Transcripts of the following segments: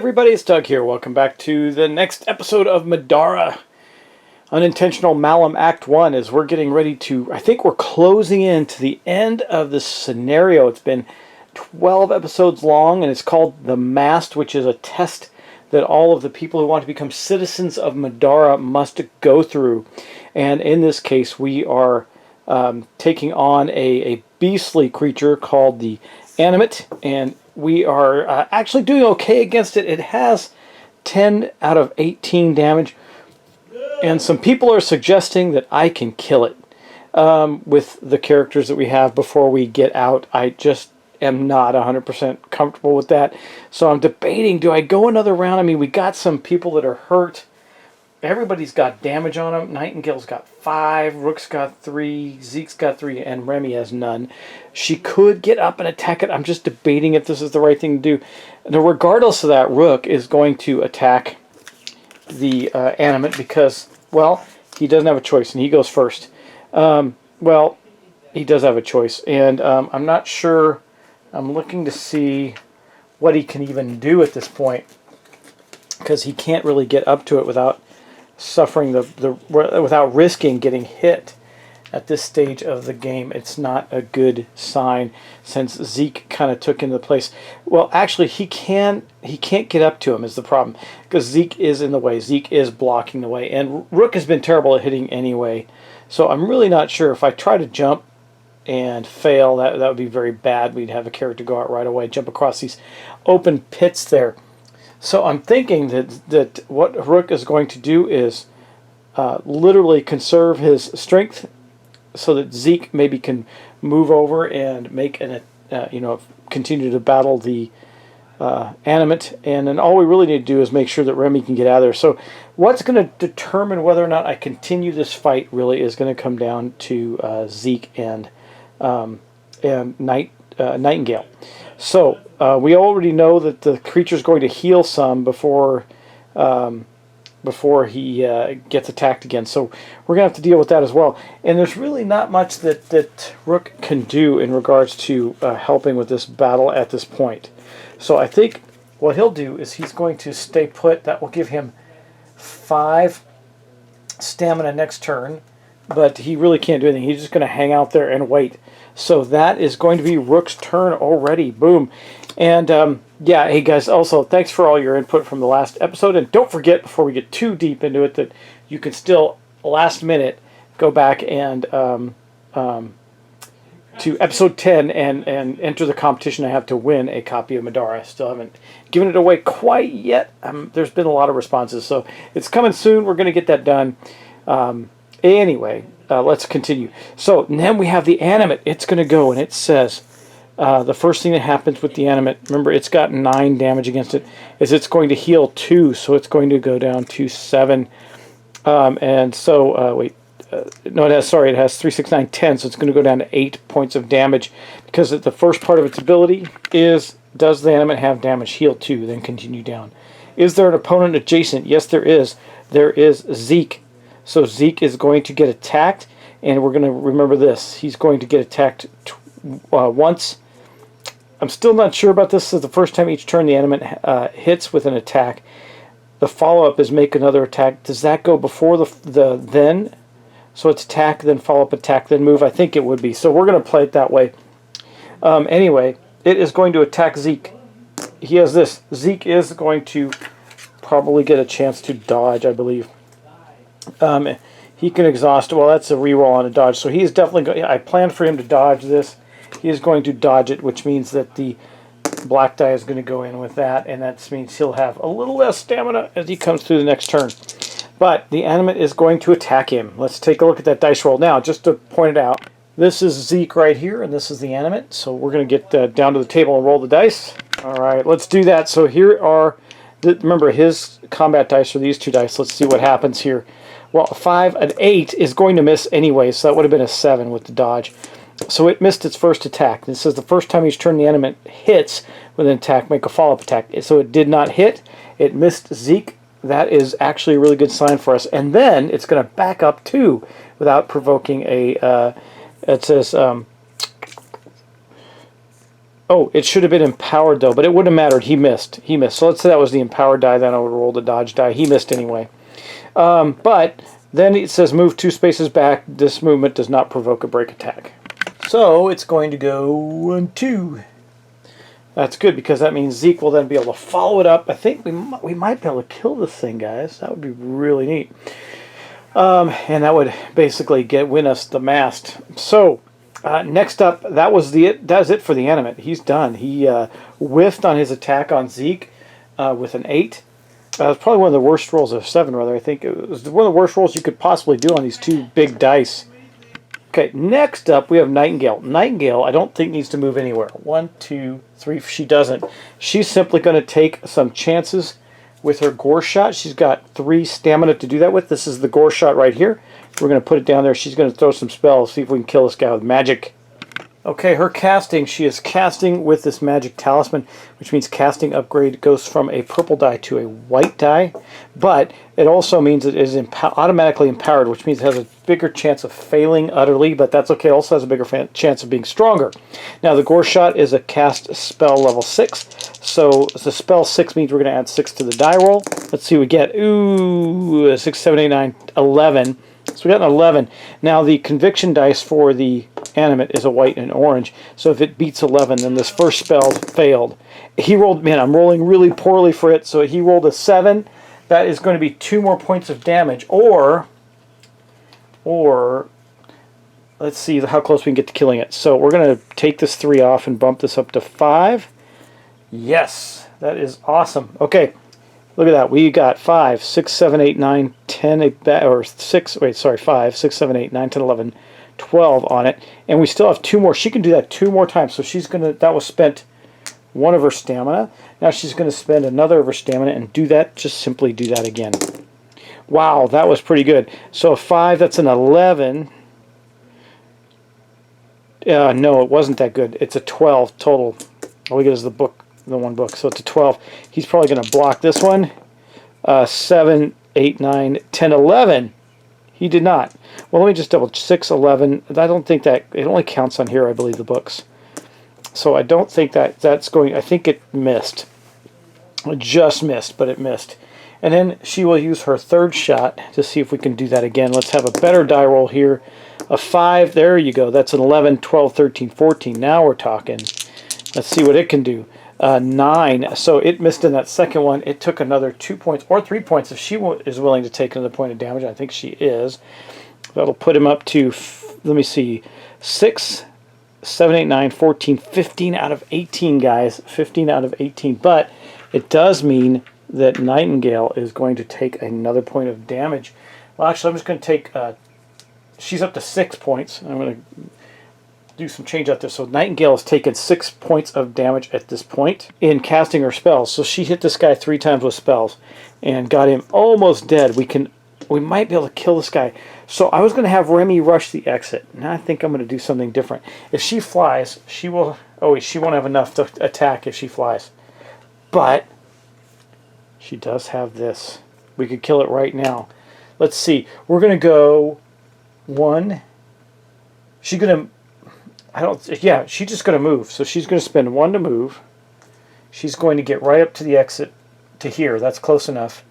everybody, it's Doug here. Welcome back to the next episode of Middara, Unintentional Malum Act 1, as we're getting ready to, I think we're closing in to the end of this scenario. It's been 12 episodes long, and it's called The Mast, which is a test that all of the people who want to become citizens of Middara must go through. And in this case, we are taking on a beastly creature called the Animate, and we are actually doing okay against it. It has 10 out of 18 damage, and some people are suggesting that I can kill it with the characters that we have before we get out. I just am not 100% comfortable with that, so I'm debating, do I go another round? I mean, we got some people that are hurt. Everybody's got damage on them. Nightingale's got 5, Rook's got 3, Zeke's got 3, and Remy has none. She could get up and attack it. I'm just debating if this is the right thing to do. Now, regardless of that, Rook is going to attack the Animate because, well, he doesn't have a choice, and he goes first. Well, he does have a choice, and I'm not sure. I'm looking to see what he can even do at this point, because he can't really get up to it without suffering without risking getting hit at this stage of the game. It's not a good sign, since Zeke kind of took into place. Well, actually, he can't get up to him is the problem, because Zeke is in the way. Zeke is blocking the way, and Rook has been terrible at hitting anyway. So I'm really not sure. If I try to jump and fail, that would be very bad. We'd have a character go out right away, jump across these open pits there. So I'm thinking that what Rook is going to do is literally conserve his strength, so that Zeke maybe can move over and make continue to battle the Animate, and then all we really need to do is make sure that Remy can get out of there. So what's going to determine whether or not I continue this fight really is going to come down to Zeke and Nightingale. So we already know that the creature's going to heal some before he gets attacked again. So we're going to have to deal with that as well. And there's really not much that Rook can do in regards to helping with this battle at this point. So I think what he'll do is he's going to stay put. That will give him 5 stamina next turn, but he really can't do anything. He's just going to hang out there and wait. So that is going to be Rook's turn already. Boom. And yeah, hey guys, also thanks for all your input from the last episode. And don't forget, before we get too deep into it, that you can still, last minute, go back and to episode 10 and enter the competition I have to win a copy of Middara. I still haven't given it away quite yet. There's been a lot of responses, so it's coming soon. We're going to get that done. Anyway, let's continue. So then we have the Animate. It's going to go, and it says the first thing that happens with the Animate, remember it's got 9 damage against it, is it's going to heal 2, so it's going to go down to 7. And so, no, it has 3, 6, 9, 10, so it's going to go down to 8 points of damage, because the first part of its ability is, does the Animate have damage? Heal 2, then continue down. Is there an opponent adjacent? Yes, there is. There is Zeke. So Zeke is going to get attacked, and we're going to remember this. He's going to get attacked once. I'm still not sure about this. This is the first time each turn the Animate hits with an attack. The follow-up is make another attack. Does that go before the then? So it's attack, then follow-up, attack, then move. I think it would be. So we're going to play it that way. Anyway, it is going to attack Zeke. He has this. Zeke is going to probably get a chance to dodge, I believe. He can exhaust. Well, that's a reroll on a dodge. So he's definitely going. I planned for him to dodge this. He is going to dodge it, which means that the black die is going to go in with that, and that means he'll have a little less stamina as he comes through the next turn. But the Animate is going to attack him. Let's take a look at that dice roll. Now, just to point it out, this is Zeke right here, and this is the Animate. So we're going to get down to the table and roll the dice. All right, let's do that. So here are, remember, his combat dice are these 2 dice. Let's see what happens here. Well, a 5, an 8 is going to miss anyway, so that would have been a 7 with the dodge. So it missed its first attack. This says the first time each turn the Animate hits with an attack, make a follow-up attack. So it did not hit. It missed Zeke. That is actually a really good sign for us. And then it's going to back up 2 without provoking a... it says Oh, it should have been empowered though, but it wouldn't have mattered. He missed. He missed. So let's say that was the empowered die. Then I would roll the dodge die. He missed anyway. But then it says move 2 spaces back. This movement does not provoke a break attack. So it's going to go 1, 2. That's good because that means Zeke will then be able to follow it up. I think we might be able to kill this thing, guys. That would be really neat. And that would basically win us the mast. So next up, that was it for the animate. He's done. He whiffed on his attack on Zeke with an 8. It was probably one of the worst rolls of 7, rather. I think it was one of the worst rolls you could possibly do on these 2 big dice. Okay, next up we have Nightingale. Nightingale, I don't think needs to move anywhere. 1, 2, 3. She doesn't. She's simply going to take some chances with her gore shot. She's got 3 stamina to do that with. This is the gore shot right here. We're going to put it down there. She's going to throw some spells, see if we can kill this guy with magic. Okay, her casting, she is casting with this magic talisman, which means casting upgrade goes from a purple die to a white die, but it also means it is automatically empowered, which means it has a bigger chance of failing utterly, but that's okay. It also has a bigger chance of being stronger. Now, the gore shot is a cast spell level 6, so the spell 6 means we're going to add 6 to the die roll. Let's see what we get. Ooh, 6, 7, 8, 9, 11. So we got an 11. Now, the conviction dice for the animate is a white and orange, so if it beats 11, then this first spell failed. He rolled, man, I'm rolling really poorly for it, so he rolled a 7. That is going to be 2 more points of damage, or let's see how close we can get to killing it. So we're going to take this 3 off and bump this up to 5. Yes, that is awesome. Okay, look at that. We got 5, 6, 7, 8, 9, 10, or 6, wait, sorry, 5, 6, 7, 8, 9, 10, 11, 12 on it, and we still have 2 more. She can do that 2 more times, so she's gonna, that was spent 1 of her stamina. Now she's gonna spend another of her stamina and do that, just simply do that again. Wow, that was pretty good. So a 5, that's an 11. No, it wasn't that good. It's a 12 total. All we get is the book, the 1 book, so it's a 12. He's probably gonna block this one. 7, 8, 9, 10, 11. He did not. Well, let me just double 6, 11. I don't think that it only counts on here, I believe, the books. So I don't think that's going. I think it missed. It just missed, but it missed. And then she will use her 3rd shot to see if we can do that again. Let's have a better die roll here. A 5. There you go. That's an 11, 12, 13, 14. Now we're talking. Let's see what it can do. 9. So it missed in that second one. It took another 2 points or 3 points if she is willing to take another point of damage. I think she is. That'll put him up to, let me see, 6, 7, 8, 9, 14, 15 out of 18, guys. 15 out of 18. But it does mean that Nightingale is going to take another point of damage. Well, actually, I'm just going to take, she's up to 6 points. I'm going to do some change out there. So Nightingale has taken 6 points of damage at this point in casting her spells. So she hit this guy 3 times with spells and got him almost dead. We might be able to kill this guy. So I was going to have Remy rush the exit. Now I think I'm going to do something different. If she flies, she will... Oh, she won't have enough to attack if she flies. But she does have this. We could kill it right now. Let's see. We're going to go 1. She's going to... Yeah, she's just going to move. So she's going to spend 1 to move. She's going to get right up to the exit to here. That's close enough.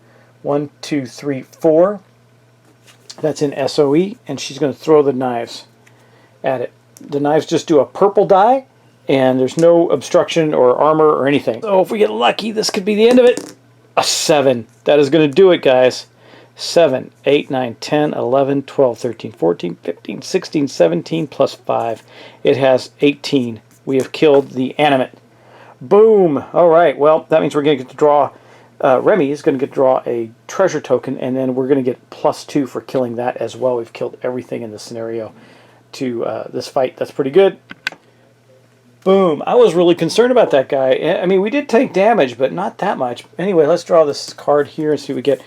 1, 2, 3, 4. That's in SOE, and she's going to throw the knives at it. The knives just do a purple die, and there's no obstruction or armor or anything. So if we get lucky, this could be the end of it. A 7. That is going to do it, guys. 7, 8, 9, 10, 11, 12, 13, 14, 15, 16, 17, plus 5. It has 18. We have killed the animate. Boom! All right, well, that means we're going to get to draw... Remy is going to get draw a treasure token, and then we're going to get +2 for killing that as well. We've killed everything in the scenario to this fight. That's pretty good. Boom. I was really concerned about that guy. I mean, we did take damage, but not that much. Anyway, let's draw this card here and see what we get.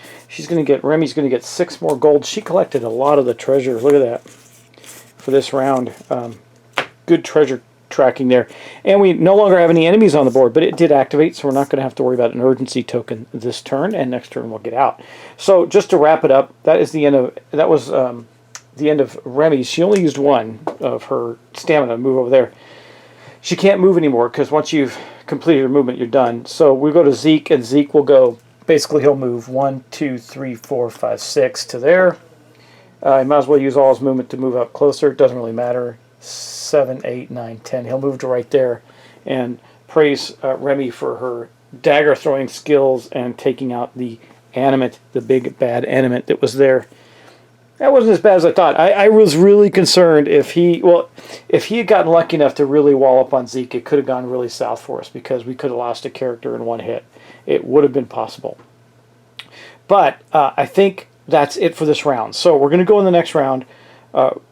Remy's going to get 6 more gold. She collected a lot of the treasure. Look at that. For this round. Good treasure tracking there. And we no longer have any enemies on the board, but it did activate, so we're not going to have to worry about an urgency token this turn, and next turn we'll get out. So just to wrap it up, that is the end of the end of Remy's. She only used 1 of her stamina to move over there. she can't move anymore because once you've completed your movement, you're done. So we go to Zeke, and Zeke will go. Basically, he'll move 1, 2, 3, 4, 5, 6 to there. He might as well use all his movement to move up closer. It doesn't really matter. 7, 8, 9, 10. He'll move to right there, and praise Remy for her dagger throwing skills and taking out the animate, the big bad animate that was there. That wasn't as bad as I thought. I was really concerned if he had gotten lucky enough to really wall up on Zeke, it could have gone really south for us because we could have lost a character in one hit. It would have been possible. But I think that's it for this round. So we're going to go in the next round,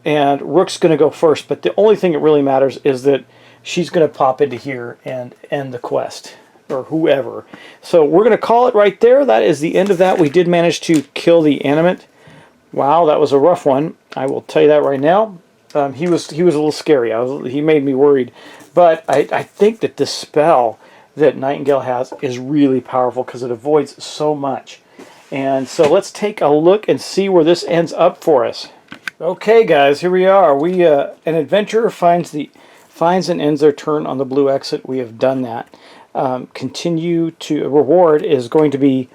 and Rook's going to go first. But the only thing that really matters is that she's going to pop into here and end the quest, or whoever. So we're going to call it right there. That is the end of that. We did manage to kill the animate. Wow, that was a rough one. I will tell you that right now. He was a little scary. He made me worried. But I think that this spell that Nightingale has is really powerful because it avoids so much. And so let's take a look and see where this ends up for us. Okay, guys, here we are. An adventurer finds and ends their turn on the blue exit. We have done that. Continue to reward is going to be.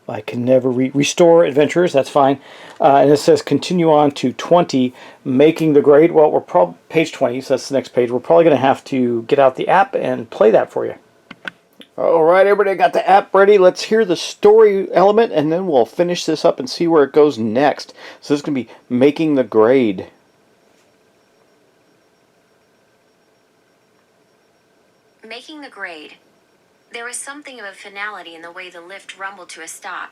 I can never restore adventurers. That's fine. And it says continue on to 20, making the grade. Well, we're probably page 20, so that's the next page. We're probably going to have to get out the app and play that for you. All right, everybody got the app ready. Let's hear the story element, and then we'll finish this up and see where it goes next. So this is going to be making the grade. Making the grade. There was something of a finality in the way the lift rumbled to a stop,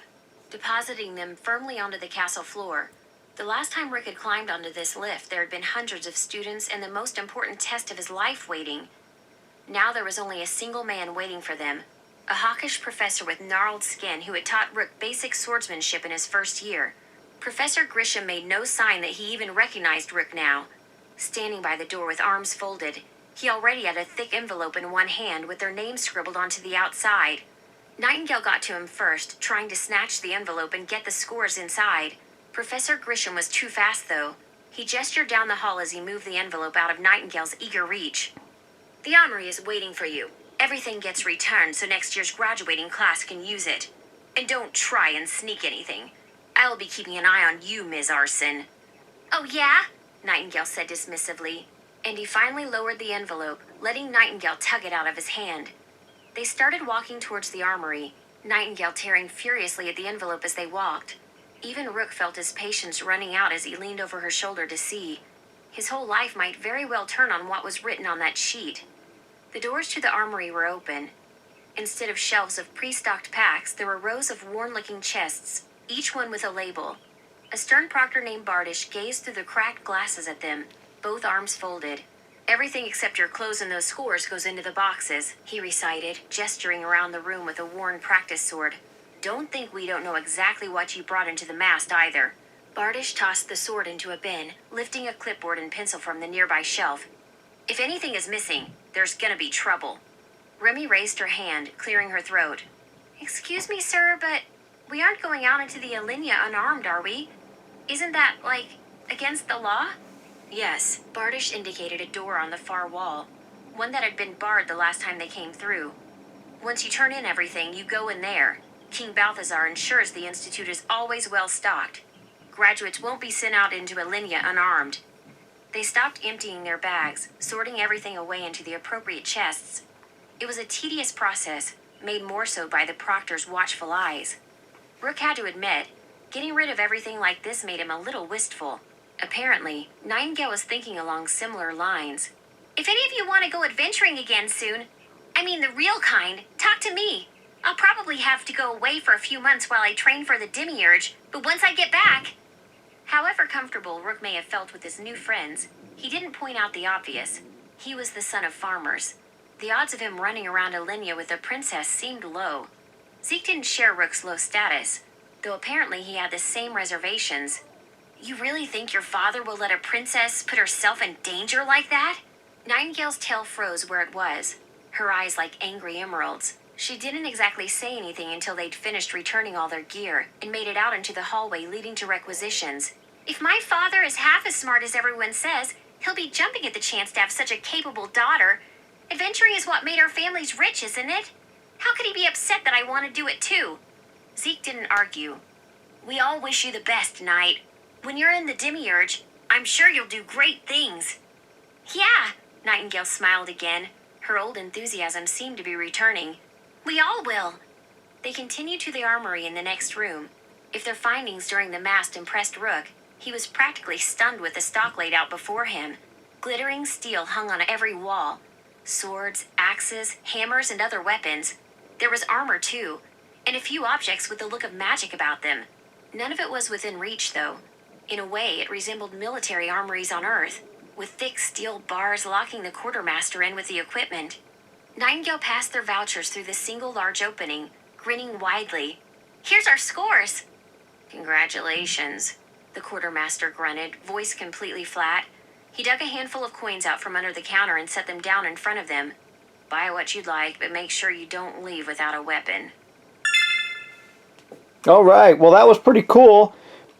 depositing them firmly onto the castle floor. The last time Rick had climbed onto this lift, there had been hundreds of students and the most important test of his life waiting. Now there was only a single man waiting for them, a hawkish professor with gnarled skin who had taught Rook basic swordsmanship in his first year. Professor Grisham made no sign that he even recognized Rook now. Standing by the door with arms folded, he already had a thick envelope in one hand with their names scribbled onto the outside. Nightingale got to him first, trying to snatch the envelope and get the scores inside. Professor Grisham was too fast, though. He gestured down the hall as he moved the envelope out of Nightingale's eager reach. The armory is waiting for you. Everything gets returned so next year's graduating class can use it. And don't try and sneak anything. I'll be keeping an eye on you, Ms. Arson. Oh, yeah? Nightingale said dismissively. And he finally lowered the envelope, letting Nightingale tug it out of his hand. They started walking towards the armory, Nightingale tearing furiously at the envelope as they walked. Even Rook felt his patience running out as he leaned over her shoulder to see. His whole life might very well turn on what was written on that sheet. The doors to the armory were open. Instead of shelves of pre-stocked packs, there were rows of worn-looking chests, each one with a label. A stern proctor named Bardish gazed through the cracked glasses at them, both arms folded. Everything except your clothes and those scores goes into the boxes, he recited, gesturing around the room with a worn practice sword. Don't think we don't know exactly what you brought into the mast either. Bardish tossed the sword into a bin, lifting a clipboard and pencil from the nearby shelf. If anything is missing, there's gonna be trouble. Remy raised her hand, clearing her throat. Excuse me, sir, but we aren't going out into the Alinea unarmed, are we? Isn't that, against the law? Yes, Bardish indicated a door on the far wall, one that had been barred the last time they came through. Once you turn in everything, you go in there. King Balthazar ensures the Institute is always well stocked. Graduates won't be sent out into Alinea unarmed. They stopped emptying their bags, sorting everything away into the appropriate chests. It was a tedious process, made more so by the proctor's watchful eyes. Rook had to admit, getting rid of everything like this made him a little wistful. Apparently, Nightingale was thinking along similar lines. If any of you want to go adventuring again soon, I mean the real kind, talk to me. I'll probably have to go away for a few months while I train for the demiurge, but once I get back... However comfortable Rook may have felt with his new friends, he didn't point out the obvious. He was the son of farmers. The odds of him running around Alinea with a princess seemed low. Zeke didn't share Rook's low status, though apparently he had the same reservations. You really think your father will let a princess put herself in danger like that? Nightingale's tail froze where it was, her eyes like angry emeralds. She didn't exactly say anything until they'd finished returning all their gear and made it out into the hallway leading to requisitions. If my father is half as smart as everyone says, He'll be jumping at the chance to have such a capable daughter. Adventuring is what made our families rich, isn't it? How could he be upset that I want to do it too? Zeke didn't argue. We all wish you the best, Knight. When you're in the Demiurge, I'm sure you'll do great things. Yeah, Nightingale smiled again. Her old enthusiasm seemed to be returning. We all will. They continued to the armory in the next room. If their findings during the mast impressed Rook, he was practically stunned with the stock laid out before him. Glittering steel hung on every wall. Swords, axes, hammers, and other weapons. There was armor, too, and a few objects with the look of magic about them. None of it was within reach, though. In a way, it resembled military armories on Earth, with thick steel bars locking the quartermaster in with the equipment. Nightingale passed their vouchers through the single large opening, grinning widely. Here's our scores! Congratulations, the quartermaster grunted, voice completely flat. He dug a handful of coins out from under the counter and set them down in front of them. Buy what you'd like, but make sure you don't leave without a weapon. All right, well, that was pretty cool.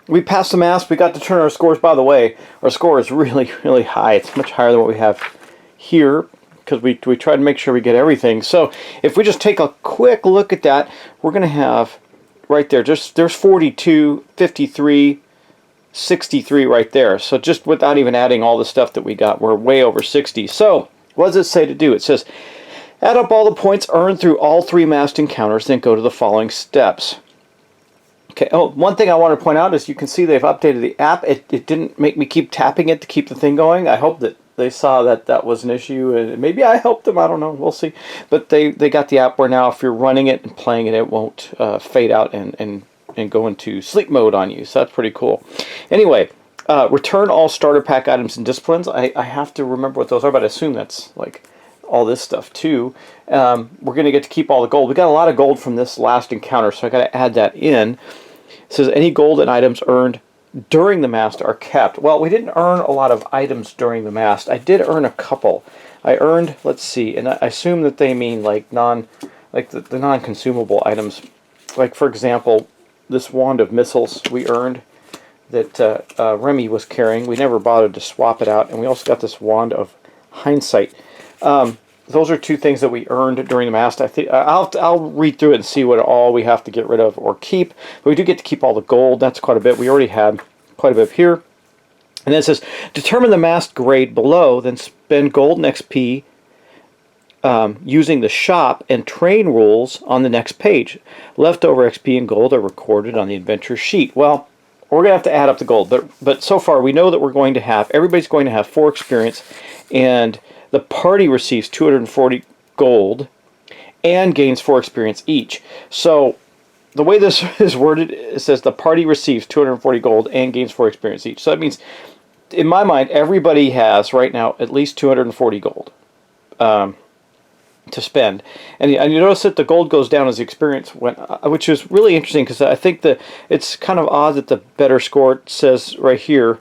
We passed the mast. We got to turn our scores. By the way, our score is really, really high. It's much higher than what we have here because we try to make sure we get everything. So if we just take a quick look at that, we're going to have right there, there's 42, 53, 63 right there. So just without even adding all the stuff that we got, we're way over 60. So what does it say to do? It says, add up all the points earned through all 3 mast encounters, then go to the following steps. Okay, oh, one thing I want to point out is you can see they've updated the app. It didn't make me keep tapping it to keep the thing going. I hope that they saw that that was an issue, and maybe I helped them. I don't know. We'll see. But they got the app where now if you're running it and playing it, it won't fade out and go into sleep mode on you. So that's pretty cool. Anyway, return all starter pack items and disciplines. I have to remember what those are, but I assume that's like all this stuff too. We're going to get to keep all the gold. We got a lot of gold from this last encounter, so I got to add that in. It says any gold and items earned during the mast are kept. Well, we didn't earn a lot of items during the mast. I did earn a couple. I earned, let's see, and I assume that they mean like the non-consumable items. Like for example, this wand of missiles we earned that Remy was carrying. We never bothered to swap it out, and we also got this wand of hindsight. Those are 2 things that we earned during the mast. I think I'll read through it and see what all we have to get rid of or keep. But we do get to keep all the gold. That's quite a bit. We already had quite a bit here. And then it says, determine the mast grade below, then spend gold and XP using the shop and train rules on the next page. Leftover XP and gold are recorded on the adventure sheet. Well, we're going to have to add up the gold. But so far, we know that we're going to have, everybody's going to have 4 experience, and the party receives 240 gold and gains 4 experience each. So the way this is worded, it says the party receives 240 gold and gains 4 experience each. So that means, in my mind, everybody has right now at least 240 gold to spend. And you notice that the gold goes down as the experience went, which is really interesting because I think that it's kind of odd that the better score says right here.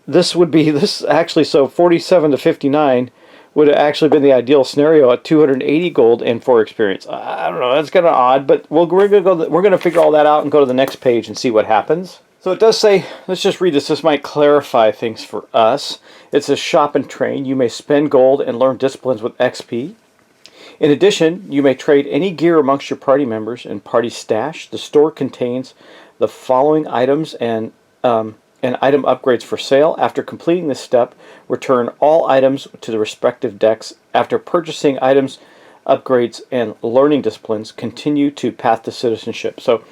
This would be this actually, so 47 to 59 would have actually been the ideal scenario at 280 gold and 4 experience. I don't know, that's kind of odd, but we're going to figure all that out and go to the next page and see what happens. So it does say, let's just read this. This might clarify things for us. It says shop and train. You may spend gold and learn disciplines with XP. In addition, you may trade any gear amongst your party members and party stash. The store contains the following items and item upgrades for sale. After completing this step, return all items to the respective decks. After purchasing items, upgrades, and learning disciplines, continue to Path to Citizenship. So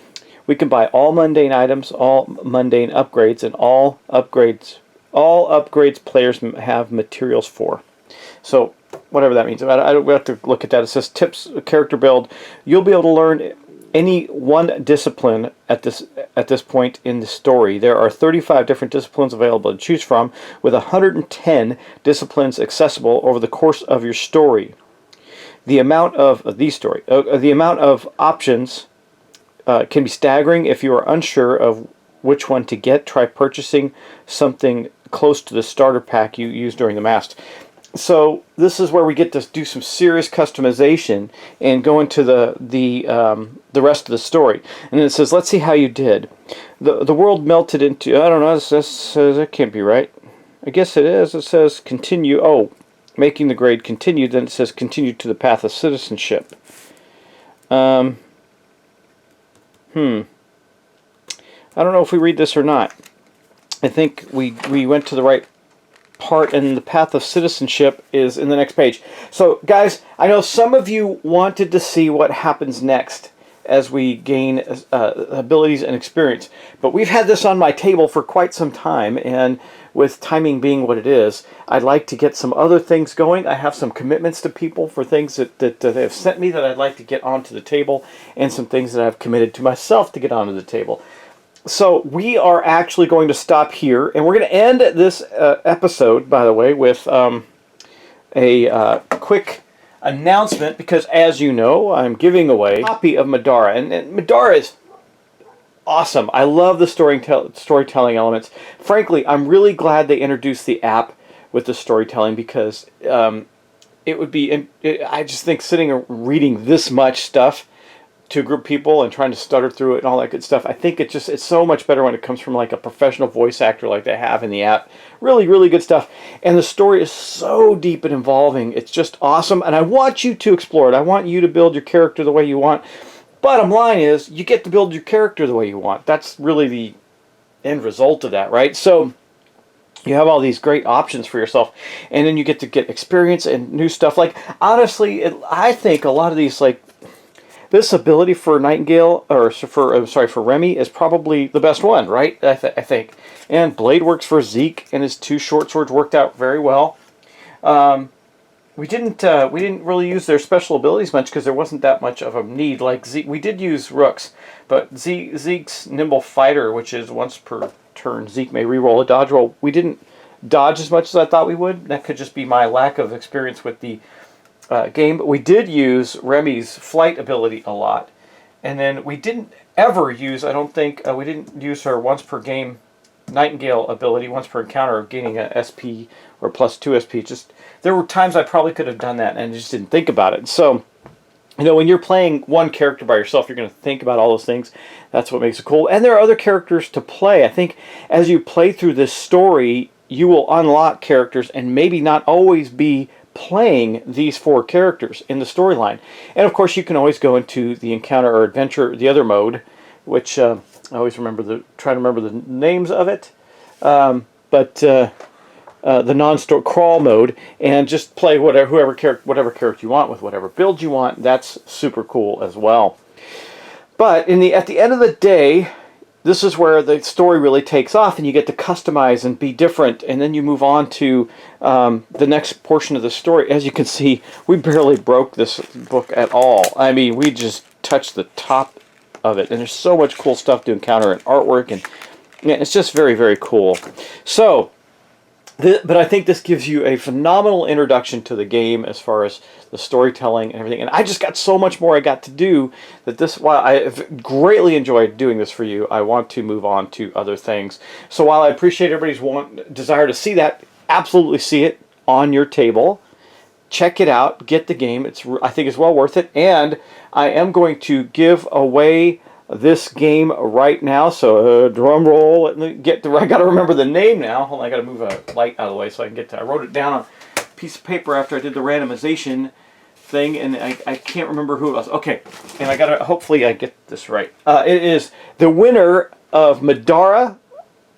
we can buy all mundane items, all mundane upgrades, and all upgrades players have materials for. So whatever that means. We have to look at that. It says tips, character build. You'll be able to learn any one discipline at this point in the story. There are 35 different disciplines available to choose from, with 110 disciplines accessible over the course of your story. The amount of options can be staggering. If you are unsure of which one to get, try purchasing something close to the starter pack you used during the mast. So this is where we get to do some serious customization and go into the rest of the story. And then it says, let's see how you did. The world melted into, I don't know, that can't be right. I guess it is. It says continue. Oh, making the grade continue. Then it says continue to the path of citizenship. I don't know if we read this or not. I think we went to the right part, and the path of citizenship is in the next page. So, guys, I know some of you wanted to see what happens next as we gain abilities and experience. But we've had this on my table for quite some time, and with timing being what it is, I'd like to get some other things going. I have some commitments to people for things that they have sent me that I'd like to get onto the table, and some things that I've committed to myself to get onto the table. So we are actually going to stop here, and we're going to end this episode, by the way, with a quick announcement, because as you know, I'm giving away a copy of Middara, and Middara is awesome. I love the storytelling elements. Frankly, I'm really glad they introduced the app with the storytelling, because it would be, I just think sitting and reading this much stuff to a group of people and trying to stutter through it and all that good stuff, I think it's so much better when it comes from like a professional voice actor like they have in the app. Really, really good stuff. And the story is so deep and involving. It's just awesome. And I want you to explore it. I want you to build your character the way you want. Bottom line is, you get to build your character the way you want. That's really the end result of that, right? So you have all these great options for yourself, and then you get to get experience and new stuff. Like, honestly, I think a lot of these, like, this ability for Nightingale, or for Remy, is probably the best one, right? I think. And Blade works for Zeke, and his 2 short swords worked out very well. We didn't really use their special abilities much because there wasn't that much of a need. Like Zeke, we did use Rook's, but Zeke's Nimble Fighter, which is once per turn, Zeke may reroll a dodge roll. We didn't dodge as much as I thought we would. That could just be my lack of experience with the game, but we did use Remy's flight ability a lot, and then we didn't ever use, I don't think, we didn't use her once per game Nightingale ability, once per encounter, of gaining a SP or plus 2 SP. Just, there were times I probably could have done that and just didn't think about it. So, you know, when you're playing one character by yourself, you're going to think about all those things. That's what makes it cool. And there are other characters to play. I think as you play through this story, you will unlock characters and maybe not always be playing these 4 characters in the storyline. And of course, you can always go into the encounter or adventure, the other mode, which I always try to remember the names of it. But the non-store crawl mode, and just play whatever character you want with whatever build you want. That's super cool as well. But at the end of the day, this is where the story really takes off, and you get to customize and be different, and then you move on to the next portion of the story. As you can see, we barely broke this book at all. I mean, we just touched the top of it, and there's so much cool stuff to encounter, and artwork, and yeah, it's just very, very cool. So, but I think this gives you a phenomenal introduction to the game as far as the storytelling and everything. And I just got so much more I got to do that while I've greatly enjoyed doing this for you, I want to move on to other things. So while I appreciate everybody's desire to see that, absolutely see it on your table. Check it out. Get the game. I think it's well worth it. And I am going to give away this game right now. So drum roll. I got to remember the name now. Hold on, I got to move a light out of the way so I can get to. I wrote it down on a piece of paper after I did the randomization thing, and I can't remember who it was. Okay, and hopefully I get this right. It is the winner of Middara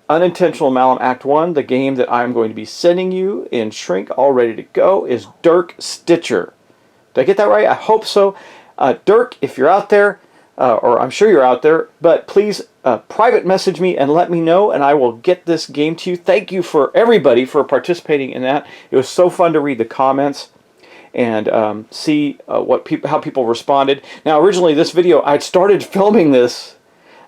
Unintentional Malum Act 1, the game that I'm going to be sending you in Shrink, all ready to go, is Dirk Stitcher. Did I get that right? I hope so. Dirk, if you're out there, or I'm sure you're out there, but please private message me and let me know, and I will get this game to you. Thank you for everybody for participating in that. It was so fun to read the comments and see how people responded. Now, originally this video, I'd started filming this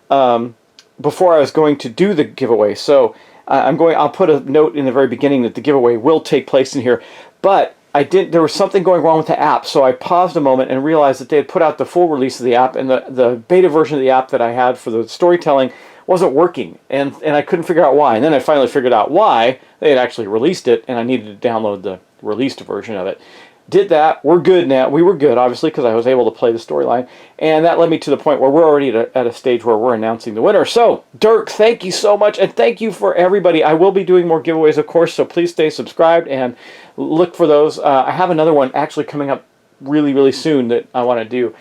before I was going to do the giveaway, so I'll put a note in the very beginning that the giveaway will take place in here, but there was something going wrong with the app, so I paused a moment and realized that they had put out the full release of the app, and the beta version of the app that I had for the storytelling wasn't working, and I couldn't figure out why. And then I finally figured out why. They had actually released it, and I needed to download the released version of it. Did that. We're good now. We were good, obviously, because I was able to play the storyline. And that led me to the point where we're already at a stage where we're announcing the winner. So, Dirk, thank you so much. And thank you for everybody. I will be doing more giveaways, of course, so please stay subscribed and look for those. I have another one actually coming up really, really soon that I want to do.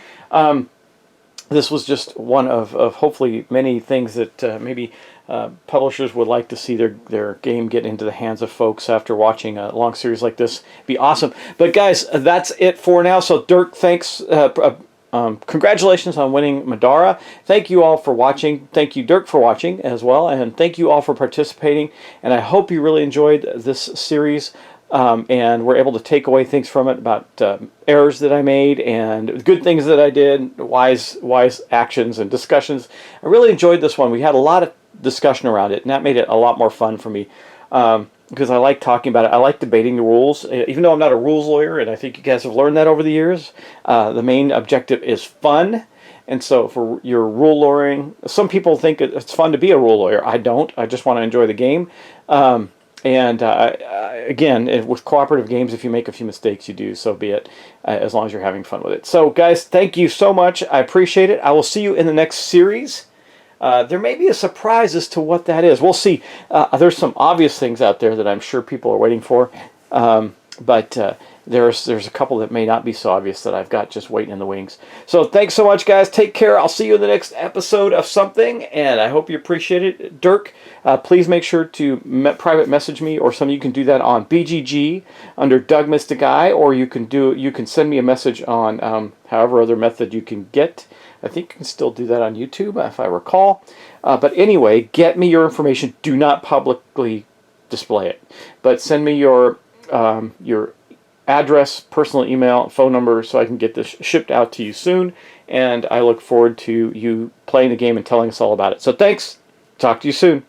This was just one of hopefully many things that maybe publishers would like to see their game get into the hands of folks after watching a long series like this. Be awesome. But guys, that's it for now. So Dirk, thanks. Congratulations on winning Middara. Thank you all for watching. Thank you, Dirk, for watching as well. And thank you all for participating. And I hope you really enjoyed this series. And we're able to take away things from it about errors that I made and good things that I did, wise actions and discussions. I really enjoyed this one. We had a lot of discussion around it, and that made it a lot more fun for me because I like talking about it. I like debating the rules, even though I'm not a rules lawyer, and I think you guys have learned that over the years. The main objective is fun. And so for your rule lawyering, some people think it's fun to be a rule lawyer. I don't. I just want to enjoy the game. And again, with cooperative games, if you make a few mistakes, you do, so be it, as long as you're having fun with it. So, guys, thank you so much. I appreciate it. I will see you in the next series. There may be a surprise as to what that is. We'll see. There's some obvious things out there that I'm sure people are waiting for. But there's a couple that may not be so obvious that I've got just waiting in the wings. So thanks so much, guys. Take care. I'll see you in the next episode of something, and I hope you appreciate it. Dirk, please make sure to private message me, or some of you can do that on BGG under Doug Mystic Eye, or you can send me a message on however other method you can get. I think you can still do that on YouTube, if I recall. But anyway, get me your information. Do not publicly display it, but send me your address, personal email, phone number, so I can get this shipped out to you soon. And I look forward to you playing the game and telling us all about it. So thanks. Talk to you soon.